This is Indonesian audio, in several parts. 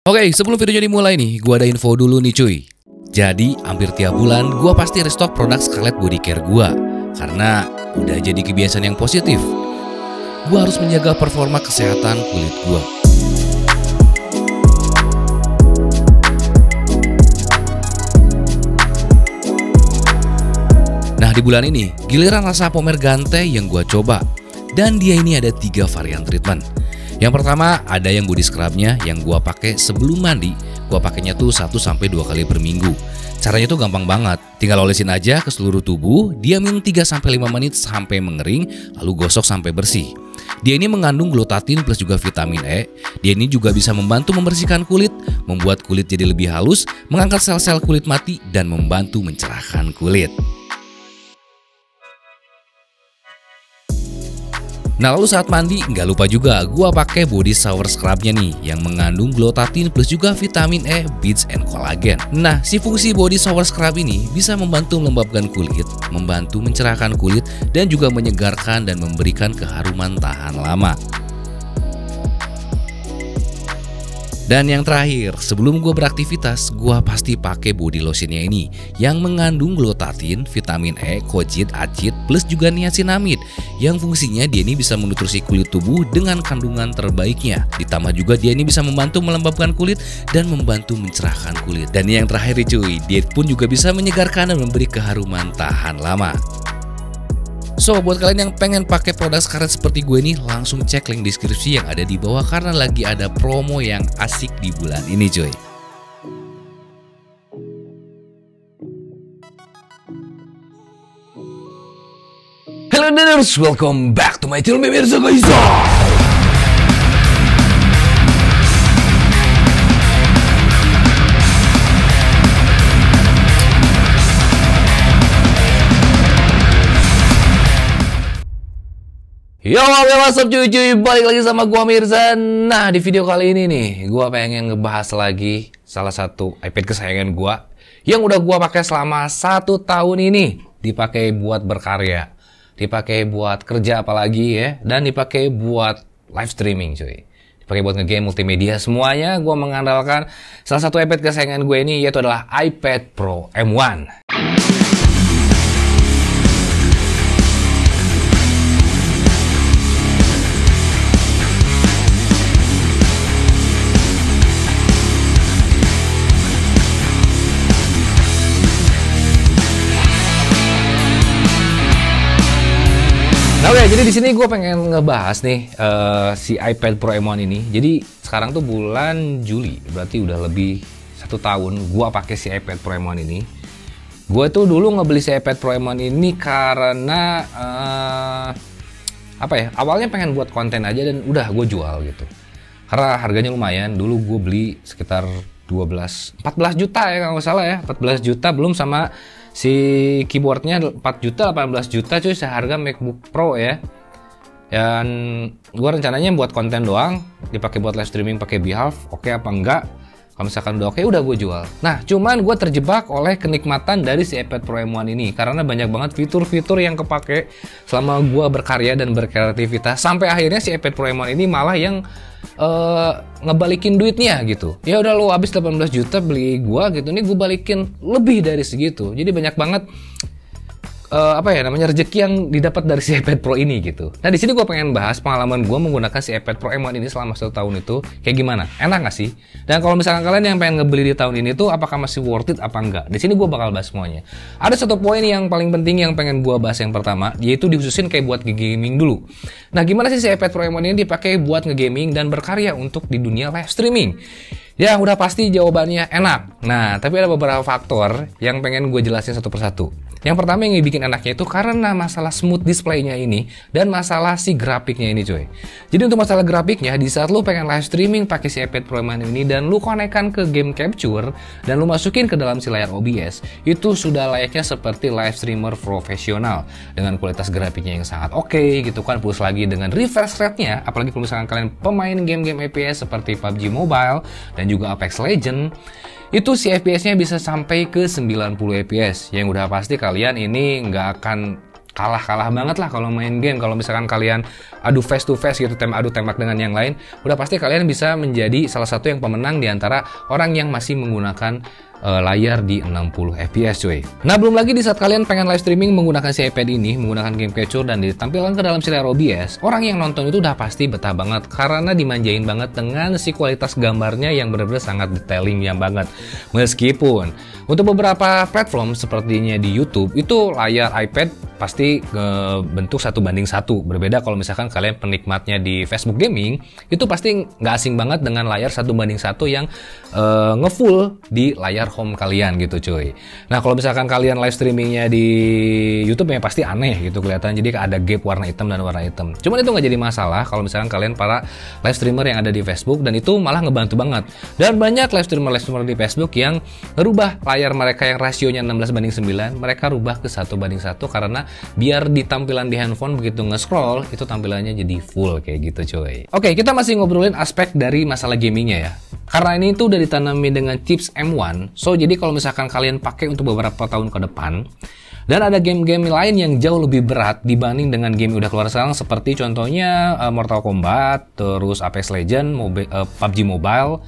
Oke, sebelum videonya dimulai nih, gua ada info dulu nih cuy. Jadi, hampir tiap bulan gua pasti restock produk Scarlett Body Care gua. Karena udah jadi kebiasaan yang positif. Gua harus menjaga performa kesehatan kulit gua. Nah, di bulan ini, giliran rasa Pomergante yang gua coba. Dan dia ini ada 3 varian treatment. Yang pertama ada yang body scrubnya yang gua pakai sebelum mandi. Gua pakainya tuh 1-2 kali per minggu. Caranya tuh gampang banget. Tinggal olesin aja ke seluruh tubuh, diamin 3-5 menit sampai mengering, lalu gosok sampai bersih. Dia ini mengandung glutathin plus juga vitamin E. Dia ini juga bisa membantu membersihkan kulit, membuat kulit jadi lebih halus, mengangkat sel-sel kulit mati, dan membantu mencerahkan kulit. Nah, lalu saat mandi nggak lupa juga gua pakai body shower scrubnya nih yang mengandung glutathin plus juga vitamin E, beads, and collagen. Nah, si fungsi body shower scrub ini bisa membantu melembabkan kulit, membantu mencerahkan kulit, dan juga menyegarkan dan memberikan keharuman tahan lama. Dan yang terakhir, sebelum gue beraktivitas, gue pasti pakai body lotionnya ini yang mengandung glutathin, vitamin E, kojic, acid, plus juga niacinamide yang fungsinya dia ini bisa menutrisi kulit tubuh dengan kandungan terbaiknya. Ditambah juga dia ini bisa membantu melembabkan kulit dan membantu mencerahkan kulit. Dan yang terakhir cuy, dia pun juga bisa menyegarkan dan memberi keharuman tahan lama. So, buat kalian yang pengen pakai produk Scarlett seperti gue nih, langsung cek link deskripsi yang ada di bawah karena lagi ada promo yang asik di bulan ini cuy. Hello Diners, welcome back to my channel pemirsa guys. Yo, what's up cuy, balik lagi sama gua Mirza. Nah, di video kali ini nih, gua pengen ngebahas lagi salah satu iPad kesayangan gua yang udah gua pakai selama 1 tahun ini. Dipakai buat berkarya, dipakai buat kerja apalagi ya, dan dipakai buat live streaming cuy. Dipakai buat ngegame multimedia, semuanya gua mengandalkan salah satu iPad kesayangan gue ini, yaitu adalah iPad Pro M1. Oke, jadi di sini gue pengen ngebahas nih si iPad Pro M1 ini. Jadi sekarang tuh bulan Juli, berarti udah lebih 1 tahun gue pakai si iPad Pro M1 ini. Gue tuh dulu ngebeli si iPad Pro M1 ini karena awalnya pengen buat konten aja dan udah gue jual gitu. Karena harganya lumayan. Dulu gue beli sekitar 14 juta ya kalau nggak salah ya, 14 juta belum sama si keyboardnya 4 juta, 18 juta cuy, seharga MacBook Pro ya. Dan gue rencananya buat konten doang, dipakai buat live streaming pakai Behave, oke apa enggak? Kalau misalkan udah oke, udah gue jual. Nah, cuman gue terjebak oleh kenikmatan dari si iPad Pro M1 ini karena banyak banget fitur-fitur yang kepake selama gue berkarya dan berkreativitas, sampai akhirnya si iPad Pro M1 ini malah yang ngebalikin duitnya gitu. Ya udah, lo habis 18 juta beli gua gitu, nih gue balikin lebih dari segitu. Jadi banyak banget rezeki yang didapat dari si iPad Pro ini gitu. Nah, di sini gue pengen bahas pengalaman gue menggunakan si iPad Pro M1 ini selama 1 tahun itu kayak gimana, enak nggak sih? Dan kalau misalkan kalian yang pengen ngebeli di tahun ini tuh apakah masih worth it apa enggak? Di sini gue bakal bahas semuanya. Ada satu poin yang paling penting yang pengen gue bahas yang pertama, yaitu dikhususin kayak buat nge-gaming dulu. Nah, gimana sih si iPad Pro M1 ini dipakai buat nge-gaming dan berkarya untuk di dunia live streaming? Ya udah pasti jawabannya enak. Nah, tapi ada beberapa faktor yang pengen gue jelasin satu persatu. Yang pertama yang bikin enaknya itu karena masalah smooth display-nya ini dan masalah si grafiknya ini coy. Jadi untuk masalah grafiknya, di saat lu pengen live streaming pakai si iPad Pro M1 ini dan lu konekkan ke game capture dan lu masukin ke dalam si layar OBS, itu sudah layaknya seperti live streamer profesional dengan kualitas grafiknya yang sangat oke gitu kan. Plus lagi dengan refresh rate-nya, apalagi kalau misalkan kalian pemain game-game FPS seperti PUBG Mobile dan juga Apex Legends, itu si FPS-nya bisa sampai ke 90 FPS, yang udah pasti kalian ini nggak akan kalah banget lah kalau main game. Kalau misalkan kalian adu face to face gitu, adu tembak dengan yang lain, udah pasti kalian bisa menjadi salah satu yang pemenang di antara orang yang masih menggunakan layar di 60 fps cuy. Nah, belum lagi di saat kalian pengen live streaming menggunakan si iPad ini, menggunakan game capture dan ditampilkan ke dalam si layar OBS, orang yang nonton itu udah pasti betah banget karena dimanjain banget dengan si kualitas gambarnya yang benar-benar sangat detailing yang banget. Meskipun untuk beberapa platform sepertinya di YouTube itu layar iPad pasti bentuk 1:1. Berbeda kalau misalkan kalian penikmatnya di Facebook Gaming, itu pasti nggak asing banget dengan layar 1:1 yang ngefull di layar home kalian gitu cuy. Nah, kalau misalkan kalian live streamingnya di YouTube ya pasti aneh gitu kelihatan, jadi ada gap warna hitam dan warna hitam. Cuman itu nggak jadi masalah kalau misalkan kalian para live streamer yang ada di Facebook, dan itu malah ngebantu banget. Dan banyak live streamer di Facebook yang ngerubah layar mereka yang rasionya 16:9, mereka rubah ke 1:1 karena biar di tampilan di handphone begitu nge-scroll itu tampilannya jadi full kayak gitu cuy. Oke, kita masih ngobrolin aspek dari masalah gamingnya ya. Karena ini tuh udah ditanami dengan chips M1, so jadi kalau misalkan kalian pakai untuk beberapa tahun ke depan, dan ada game-game lain yang jauh lebih berat dibanding dengan game yang udah keluar sekarang, seperti contohnya Mortal Kombat, terus Apex Legends, PUBG Mobile,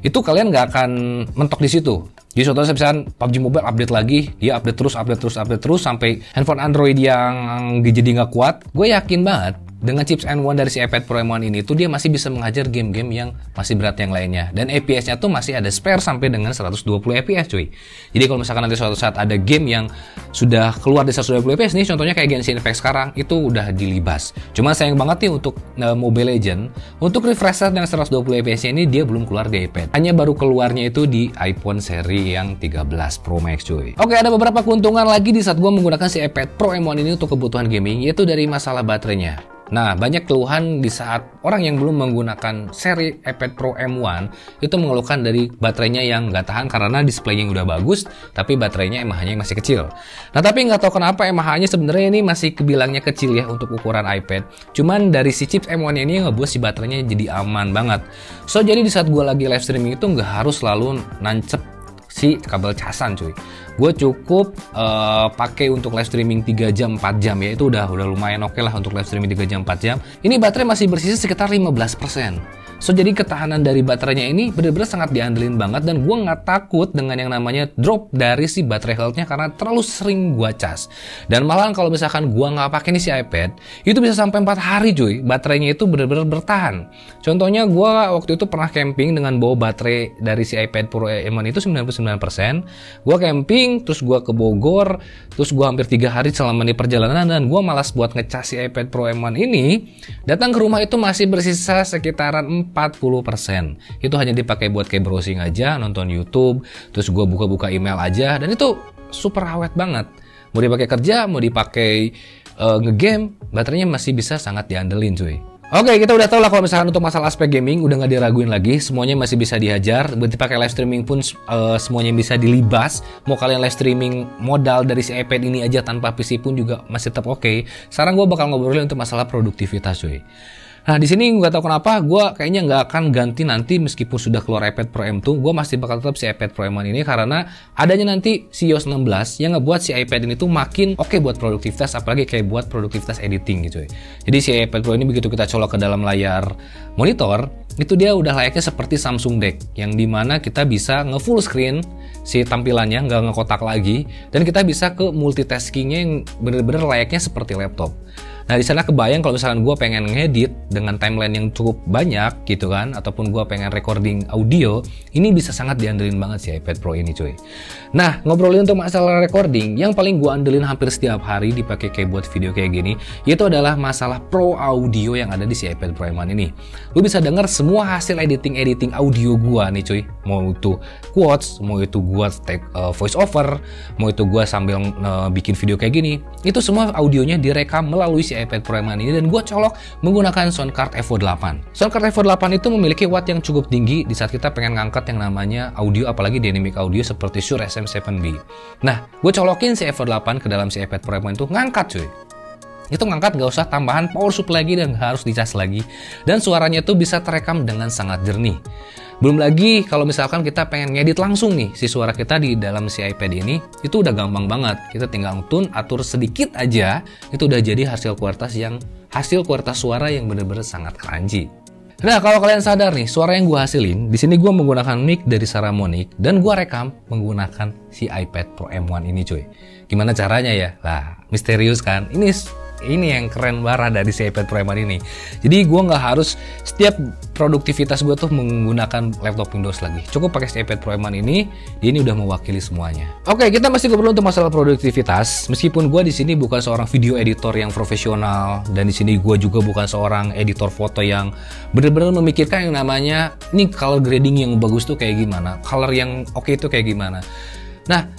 itu kalian nggak akan mentok di situ. Jadi contohnya misalkan PUBG Mobile update lagi, dia update terus sampai handphone Android yang jadi nggak kuat. Gue yakin banget dengan chips M1 dari si iPad Pro M1 ini tuh dia masih bisa menghajar game-game yang masih berat yang lainnya. Dan FPS-nya tuh masih ada spare sampai dengan 120 FPS cuy. Jadi kalau misalkan nanti suatu saat ada game yang sudah keluar di 120 FPS nih, contohnya kayak Genshin Impact sekarang, itu udah dilibas. Cuma sayang banget nih untuk Mobile Legends, untuk refresher dengan 120 FPS ini dia belum keluar di iPad. Hanya baru keluarnya itu di iPhone seri yang 13 Pro Max cuy. Oke, ada beberapa keuntungan lagi di saat gue menggunakan si iPad Pro M1 ini untuk kebutuhan gaming, yaitu dari masalah baterainya. Nah, banyak keluhan di saat orang yang belum menggunakan seri iPad Pro M1 itu mengeluhkan dari baterainya yang nggak tahan karena displaynya udah bagus, tapi baterainya MAH-nya masih kecil. Nah, tapi nggak tahu kenapa MAH-nya sebenarnya ini masih kebilangnya kecil ya untuk ukuran iPad. Cuman dari si chips M1 ini ngebuat si baterainya jadi aman banget. So, jadi di saat gue lagi live streaming itu nggak harus selalu nancep si kabel casan cuy. Gue cukup pakai untuk live streaming 3 jam 4 jam ya, itu udah lumayan oke lah untuk live streaming 3 jam 4 jam. Ini baterai masih bersisa sekitar 15%. So, jadi ketahanan dari baterainya ini benar-benar sangat diandelin banget, dan gue nggak takut dengan yang namanya drop dari si baterai health-nya karena terlalu sering gue cas. Dan malahan kalau misalkan gue nggak pakai nih si iPad, itu bisa sampai 4 hari cuy, baterainya itu benar-benar bertahan. Contohnya gue waktu itu pernah camping dengan bawa baterai dari si iPad Pro M1 itu 99%. Gue camping, terus gue ke Bogor, terus gue hampir 3 hari selama di perjalanan, dan gue malas buat ngecas si iPad Pro M1 ini. Datang ke rumah itu masih bersisa sekitaran 40%. Itu hanya dipakai buat kayak browsing aja, nonton YouTube, terus gue buka-buka email aja, dan itu super awet banget. Mau dipakai kerja, mau dipakai ngegame, baterainya masih bisa sangat diandelin cuy. Oke, kita udah tahu lah kalau misalkan untuk masalah aspek gaming udah nggak diraguin lagi, semuanya masih bisa dihajar. Berarti pakai live streaming pun semuanya bisa dilibas. Mau kalian live streaming modal dari si iPad ini aja tanpa PC pun juga masih tetap oke. Sekarang gue bakal ngobrolin untuk masalah produktivitas cuy. Nah, di sini gue tau kenapa gue kayaknya nggak akan ganti nanti meskipun sudah keluar iPad Pro M2, gue masih bakal tetap si iPad Pro M1 ini karena adanya nanti si iOS 16 yang ngebuat si iPad ini tuh makin oke buat produktivitas, apalagi kayak buat produktivitas editing gitu ya. Jadi si iPad Pro ini begitu kita colok ke dalam layar monitor, itu dia udah layaknya seperti Samsung Deck, yang dimana kita bisa nge-full screen si tampilannya, nggak ngekotak lagi, dan kita bisa ke multitaskingnya yang bener-bener layaknya seperti laptop. Nah, di sana kebayang kalau misalkan gue pengen ngedit dengan timeline yang cukup banyak gitu kan, ataupun gue pengen recording audio, ini bisa sangat diandelin banget si iPad Pro ini cuy. Nah, ngobrolin untuk masalah recording, yang paling gue andelin hampir setiap hari dipakai kayak buat video kayak gini, yaitu adalah masalah Pro Audio yang ada di si iPad Pro M1 ini. Lu bisa denger semua hasil editing audio gue nih cuy, mau itu quotes, mau itu gue take voice over, mau itu gue sambil bikin video kayak gini, itu semua audionya direkam melalui si iPad Pro M1 ini, dan gue colok menggunakan sound card Evo 8. Sound card Evo 8 itu memiliki watt yang cukup tinggi di saat kita pengen ngangkat yang namanya audio, apalagi dynamic audio seperti Shure SM7B. Nah, gue colokin si Evo 8 ke dalam si iPad Pro M1 itu ngangkat cuy. Itu ngangkat gak usah tambahan power supply lagi dan harus dicas lagi, dan suaranya itu bisa terekam dengan sangat jernih. Belum lagi kalau misalkan kita pengen ngedit langsung nih si suara kita di dalam si iPad ini, itu udah gampang banget. Kita tinggal tune, atur sedikit aja, itu udah jadi hasil kualitas suara yang bener-bener sangat crunchy. Nah, kalau kalian sadar nih, suara yang gue hasilin, di sini gue menggunakan mic dari Saramonic dan gue rekam menggunakan si iPad Pro M1 ini, cuy. Gimana caranya ya? Lah, misterius kan? Ini yang keren parah dari si iPad Pro M1 ini. Jadi gue nggak harus setiap produktivitas gue tuh menggunakan laptop Windows lagi. Cukup pakai si iPad Pro M1 ini, dia ini udah mewakili semuanya. Oke, kita masih ngobrol untuk masalah produktivitas. Meskipun gue di sini bukan seorang video editor yang profesional, dan di sini gue juga bukan seorang editor foto yang benar-benar memikirkan yang namanya ini color grading yang bagus tuh kayak gimana, color yang oke itu kayak gimana. Nah,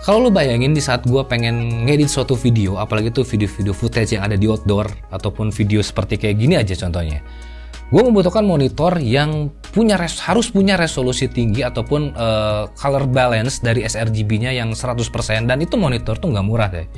kalau lo bayangin di saat gue pengen ngedit suatu video, apalagi tuh video-video footage yang ada di outdoor, ataupun video seperti kayak gini aja contohnya, gue membutuhkan monitor yang harus punya resolusi tinggi ataupun color balance dari sRGB-nya yang 100%, dan itu monitor tuh nggak murah deh.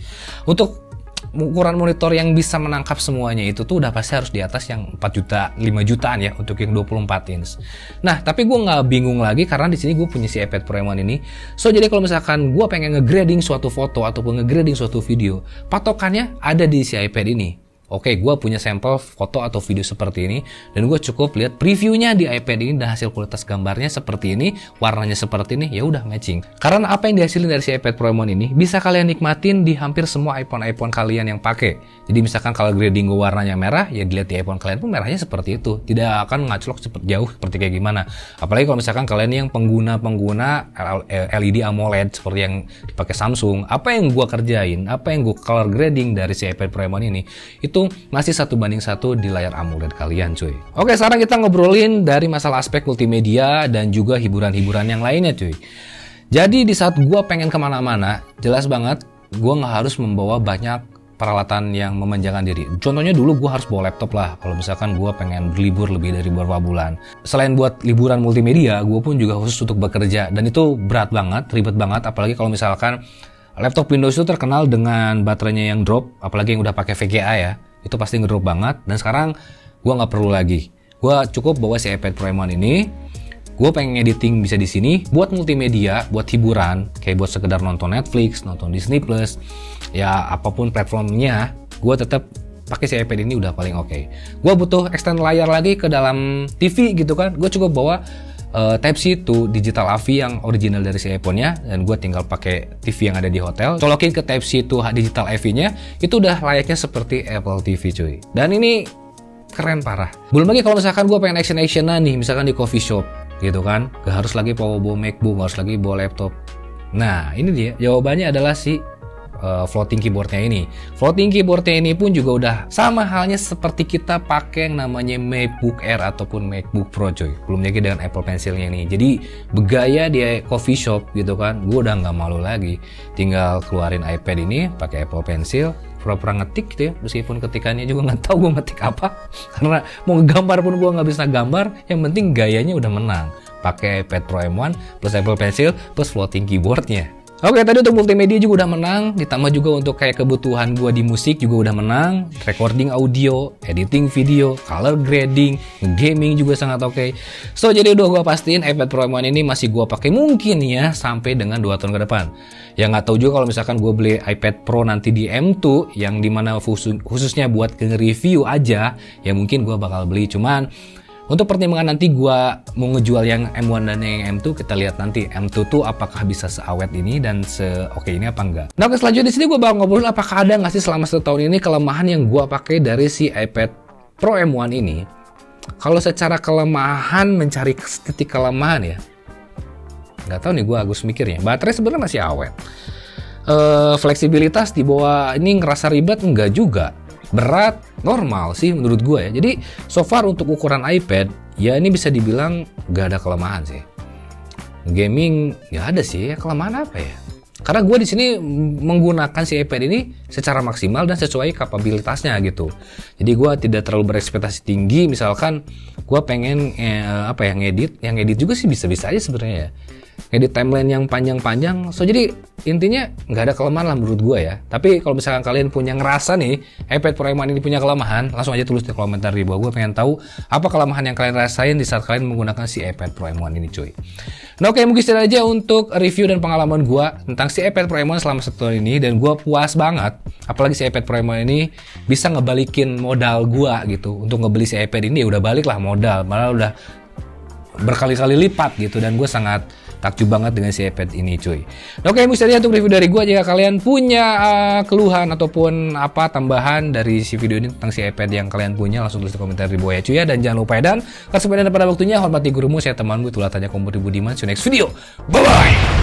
Untuk ukuran monitor yang bisa menangkap semuanya itu tuh udah pasti harus di atas yang 4 juta, 5 jutaan ya untuk yang 24 inch. Nah, tapi gue nggak bingung lagi karena di sini gue punya si iPad Pro M1 ini. So, jadi kalau misalkan gue pengen nge-grading suatu foto ataupun nge-grading suatu video, patokannya ada di si iPad ini. Oke, gue punya sampel foto atau video seperti ini, dan gue cukup lihat previewnya di iPad ini dan hasil kualitas gambarnya seperti ini, warnanya seperti ini, ya udah matching. Karena apa yang dihasilin dari si iPad Pro M1 ini bisa kalian nikmatin di hampir semua iPhone kalian yang pakai. Jadi misalkan kalau grading gue warnanya merah, ya dilihat di iPhone kalian pun merahnya seperti itu, tidak akan ngaclok jauh seperti kayak gimana. Apalagi kalau misalkan kalian yang pengguna LED AMOLED seperti yang dipakai Samsung, apa yang gue kerjain, apa yang gue color grading dari si iPad Pro M1 ini, itu masih 1:1 di layar AMOLED kalian, cuy. Oke, sekarang kita ngobrolin dari masalah aspek multimedia dan juga hiburan-hiburan yang lainnya, cuy. Jadi di saat gue pengen kemana-mana, jelas banget gue nggak harus membawa banyak peralatan yang memanjakan diri. Contohnya dulu gue harus bawa laptop lah kalau misalkan gue pengen berlibur lebih dari beberapa bulan. Selain buat liburan multimedia, gue pun juga khusus untuk bekerja, dan itu berat banget, ribet banget, apalagi kalau misalkan laptop Windows itu terkenal dengan baterainya yang drop, apalagi yang udah pakai VGA ya. Itu pasti ngedrop banget, dan sekarang gue nggak perlu lagi. Gue cukup bawa si iPad Pro M1 ini. Gue pengen editing bisa di sini, buat multimedia, buat hiburan, kayak buat sekedar nonton Netflix, nonton Disney Plus, ya apapun platformnya, gue tetap pakai si iPad ini udah paling oke. Gue butuh extend layar lagi ke dalam TV gitu kan, gue cukup bawa Type-C to digital AV yang original dari si iPhone-nya, dan gue tinggal pakai TV yang ada di hotel, colokin ke Type-C to digital AV-nya, itu udah layaknya seperti Apple TV, cuy. Dan ini keren parah. Belum lagi kalau misalkan gue pengen action-actionan nih, misalkan di coffee shop gitu kan, gak harus lagi bawa MacBook, gak harus lagi bawa laptop. Nah, ini dia jawabannya adalah si floating keyboardnya ini. Floating keyboardnya ini pun juga udah sama halnya seperti kita pakai yang namanya MacBook Air ataupun MacBook Pro, coy. Belum lagi dengan Apple Pencilnya ini. Jadi bergaya di coffee shop gitu kan, gue udah nggak malu lagi. Tinggal keluarin iPad ini pakai Apple Pencil, pura-pura ngetik gitu ya, meskipun ketikannya juga nggak tahu gue ngetik apa. Karena mau ngegambar pun gue nggak bisa gambar. Yang penting gayanya udah menang. Pakai iPad Pro M1 plus Apple Pencil plus floating keyboardnya. Oke, tadi untuk multimedia juga udah menang, ditambah juga untuk kayak kebutuhan gua di musik juga udah menang, recording audio, editing video, color grading, gaming juga sangat oke. So, jadi udah gua pastiin iPad Pro M1 ini masih gua pakai mungkin ya sampai dengan 2 tahun ke depan. Ya nggak tahu juga kalau misalkan gua beli iPad Pro nanti di M2 yang dimana khususnya buat nge-review aja, ya mungkin gua bakal beli. Cuman untuk pertimbangan nanti gue mau ngejual yang M1 dan yang M2, kita lihat nanti M2 tuh apakah bisa seawet ini dan se-oke ini apa enggak. Nah, oke, selanjutnya di sini gue bakal ngobrol apakah ada nggak sih selama 1 tahun ini kelemahan yang gue pakai dari si iPad Pro M1 ini. Kalau secara kelemahan, mencari titik kelemahan ya, nggak tahu nih, gue agus mikirnya. Baterai sebenarnya masih awet. Fleksibilitas di bawah ini ngerasa ribet enggak juga. Berat normal sih menurut gue ya. Jadi so far untuk ukuran iPad ya ini bisa dibilang gak ada kelemahan sih. Gaming gak ada sih ya, kelemahan apa ya? Karena gue di sini menggunakan si iPad ini secara maksimal dan sesuai kapabilitasnya gitu. Jadi gue tidak terlalu berekspektasi tinggi. Misalkan gue pengen ngedit juga sih bisa-bisa aja sebenarnya ya. Ngedit timeline yang panjang-panjang. So jadi intinya nggak ada kelemahan lah menurut gue ya. Tapi kalau misalkan kalian punya ngerasa nih iPad Pro M1 ini punya kelemahan, langsung aja tulis di komentar di bawah. Gue pengen tahu apa kelemahan yang kalian rasain di saat kalian menggunakan si iPad Pro M1 ini cuy. Nah oke, mungkin sekian aja untuk review dan pengalaman gue tentang si iPad Pro M1 selama 1 tahun ini. Dan gue puas banget, apalagi si iPad Pro M1 ini bisa ngebalikin modal gue gitu. Untuk ngebeli si iPad ini ya udah balik lah modal, malah udah berkali-kali lipat gitu. Dan gue sangat takjub banget dengan si iPad ini cuy. Nah, oke, mungkin sekian untuk review dari gue. Jika kalian punya keluhan ataupun apa tambahan dari si video ini tentang si iPad yang kalian punya, langsung tulis di komentar di bawah ya cuy ya. Dan jangan lupa dan kesempatan pada waktunya, hormati gurumu, saya temanmu, itulah tanya Kompor Budiman. See you next video, bye bye.